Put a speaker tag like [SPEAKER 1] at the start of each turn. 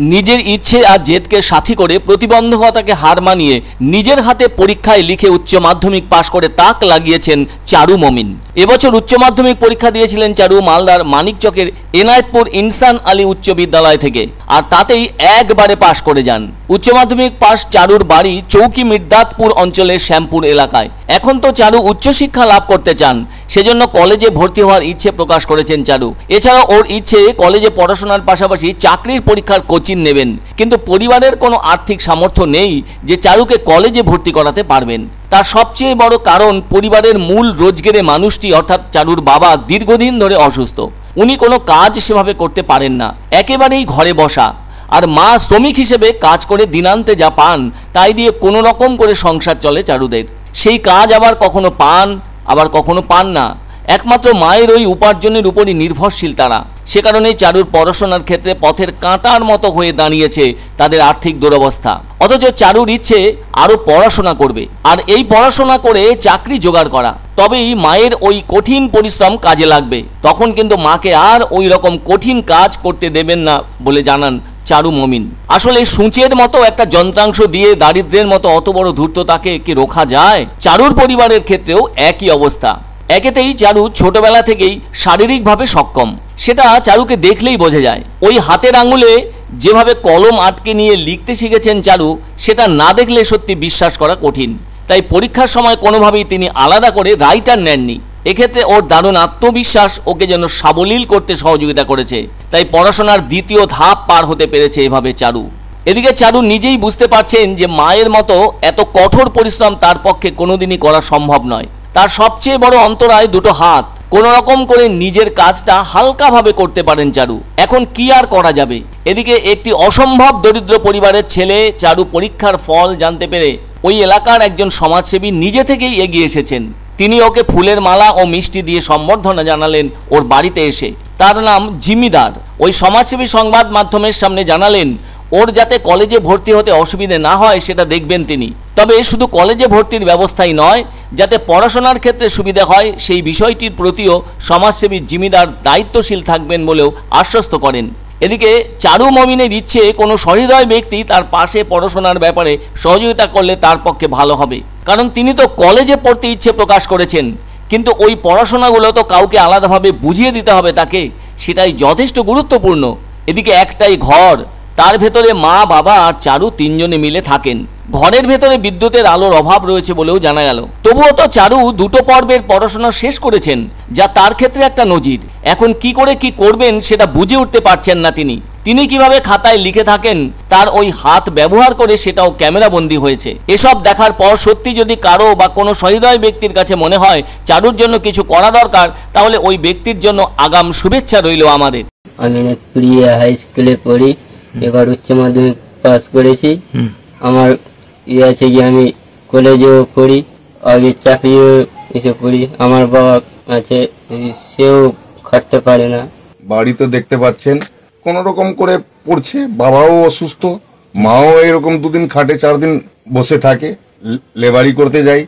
[SPEAKER 1] নিজের ইচ্ছে আর জেদকে সাথী করে প্রতিবন্ধকতাকে হার মানিয়ে নিজের হাতে পরীক্ষায় লিখে উচ্চ মাধ্যমিক পাশ করে তাক লাগিয়েছেন চারু মমিন। এবছর উচ্চ মাধ্যমিক পরীক্ষা দিয়েছিলেন চারু মালদার মানিকচকের এনায়েতপুর ইনসান আলী উচ্চ বিদ্যালয় থেকে, আর তাতেই একবারে পাশ করে যান। উচ্চ মাধ্যমিক পাশ চারুর বাড়ি চৌকি মির্দাতপুর অঞ্চলের শ্যামপুর এলাকায়। এখন তো চারু উচ্চশিক্ষা লাভ করতে চান, সেজন্য কলেজে ভর্তি হওয়ার ইচ্ছে প্রকাশ করেছেন চারু। এছাড়া ওর ইচ্ছে কলেজে পড়াশোনার পাশাপাশি চাকরির পরীক্ষার কোচিং নেবেন, কিন্তু পরিবারের কোনো আর্থিক সামর্থ্য নেই যে চারুকে কলেজে ভর্তি করাতে পারবেন। তার সবচেয়ে বড় কারণ পরিবারের মূল রোজগারে মানুষটি অর্থাৎ চারুর বাবা দীর্ঘদিন ধরে অসুস্থ। উনি কোনো কাজ সেভাবে করতে পারেন না, একেবারেই ঘরে বসা, আর মা শ্রমিক হিসেবে কাজ করে দিনান্তে যা পান তাই দিয়ে কোনো রকম করে সংসার চলে চারুদের। সেই কাজ আবার কখনো পান আবার কখনো পান না, একমাত্র মায়ের ওই উপার্জনের উপরই নির্ভরশীল তারা। সে কারণেই চারুর পড়াশোনার ক্ষেত্রে পথের কাঁটার মতো হয়ে দাঁড়িয়েছে তাদের আর্থিক দুরবস্থা। অথচ চারুর ইচ্ছে আরও পড়াশোনা করবে, আর এই পড়াশোনা করে চাকরি জোগাড় করা, তবেই মায়ের ওই কঠিন পরিশ্রম কাজে লাগবে। তখন কিন্তু মাকে আর ওই রকম কঠিন কাজ করতে দেবেন না বলে জানান চারু মমিন। আসলে সূচের মতো একটা যন্ত্রাংশ দিয়ে দারিদ্র্যের মতো অত বড় ধূর্ততাকে কি রোখা যায়? চারুর পরিবারের ক্ষেত্রেও একই অবস্থা। একেতেই চারু ছোটবেলা থেকেই শারীরিকভাবে সক্ষম, সেটা চারুকে দেখলেই বোঝা যায়। ওই হাতের আঙুলে যেভাবে কলম আটকে নিয়ে লিখতে শিখেছেন চারু, সেটা না দেখলে সত্যি বিশ্বাস করা কঠিন। তাই পরীক্ষার সময় কোনোভাবেই তিনি আলাদা করে রাইটার নেননি। এক্ষেত্রে ওর দারুণ আত্মবিশ্বাস ওকে যেন সাবলীল করতে সহযোগিতা করেছে। তাই পড়াশোনার দ্বিতীয় ধাপ পার হতে পেরেছে এভাবে চারু। এদিকে চারু নিজেই বুঝতে পারছেন যে মায়ের মতো এত কঠোর পরিশ্রম তার পক্ষে কোনোদিনই করা সম্ভব নয়। তার সবচেয়ে বড় অন্তরায় দুটো হাত। কোনো রকম করে নিজের কাজটা হালকাভাবে করতে পারেন চারু। এখন কি আর করা যাবে? এদিকে একটি অসম্ভব দরিদ্র পরিবারের ছেলে চারু পরীক্ষার ফল জানতে পেরে ওই এলাকার একজন সমাজসেবী নিজে থেকেই এগিয়ে এসেছেন। তিনি ওকে ফুলের মালা ও মিষ্টি দিয়ে সম্বর্ধনা জানালেন ওর বাড়িতে এসে। তার নাম জিমিদার। ওই সমাজসেবী সংবাদ মাধ্যমের সামনে জানালেন ওর যাতে কলেজে ভর্তি হতে অসুবিধে না হয় সেটা দেখবেন তিনি। তবে শুধু কলেজে ভর্তির ব্যবস্থাই নয়, যাতে পড়াশোনার ক্ষেত্রে সুবিধা হয় সেই বিষয়টির প্রতিও সমাজসেবী জিমিদার দায়িত্বশীল থাকবেন বলেও আশ্বস্ত করেন। এদিকে চারু মমিনের ইচ্ছে কোনো সহৃদয় ব্যক্তি তার পাশে পড়াশোনার ব্যাপারে সহযোগিতা করলে তার পক্ষে ভালো হবে, কারণ তিনি তো কলেজে পড়তে ইচ্ছে প্রকাশ করেছেন, কিন্তু ওই পড়াশোনাগুলো তো কাউকে আলাদাভাবে বুঝিয়ে দিতে হবে তাকে, সেটাই যথেষ্ট গুরুত্বপূর্ণ। এদিকে একটাই ঘর, তার ভেতরে মা বাবা আর চারু তিনজনে মিলে থাকেন। ঘরের ভেতরে বিদ্যুতের আলোর অভাব রয়েছে বলেও জানা গেল। তবুও তো চারু দুটো পর্বের পড়াশোনা শেষ করেছেন, যা তার ক্ষেত্রে একটা নজির। এখন কি করে কি করবেন সেটা বুঝে উঠতে পারছেন না তিনি কিভাবে খাতায় লিখে থাকেন তার ওই হাত ব্যবহার করে সেটাও ক্যামেরাবন্দি হয়েছে। এসব দেখার পর সত্যি যদি কারো বা কোনো সহৃদয় ব্যক্তির কাছে মনে হয় চারুর জন্য কিছু করা দরকার, তাহলে ওই ব্যক্তির জন্য আগাম শুভেচ্ছা রইল আমাদের।
[SPEAKER 2] আমি প্রিয়া হাই স্কুলে পড়ি, এবার উচ্চ মাধ্যমিক পাস করেছি। আমার ইয়ে আছে যে আমি কলেজেও পড়ি, আগে চাকরিও এসে পড়ি। আমার বাবা আছে, সেও খাটতে পারে না।
[SPEAKER 3] বাড়িতে দেখতে পাচ্ছেন কোন রকম করে পড়ছে, বাবাও অসুস্থ, মাও এরকম 2 দিন খাটে 4 দিন বসে থাকে, লেবারি করতে যায়।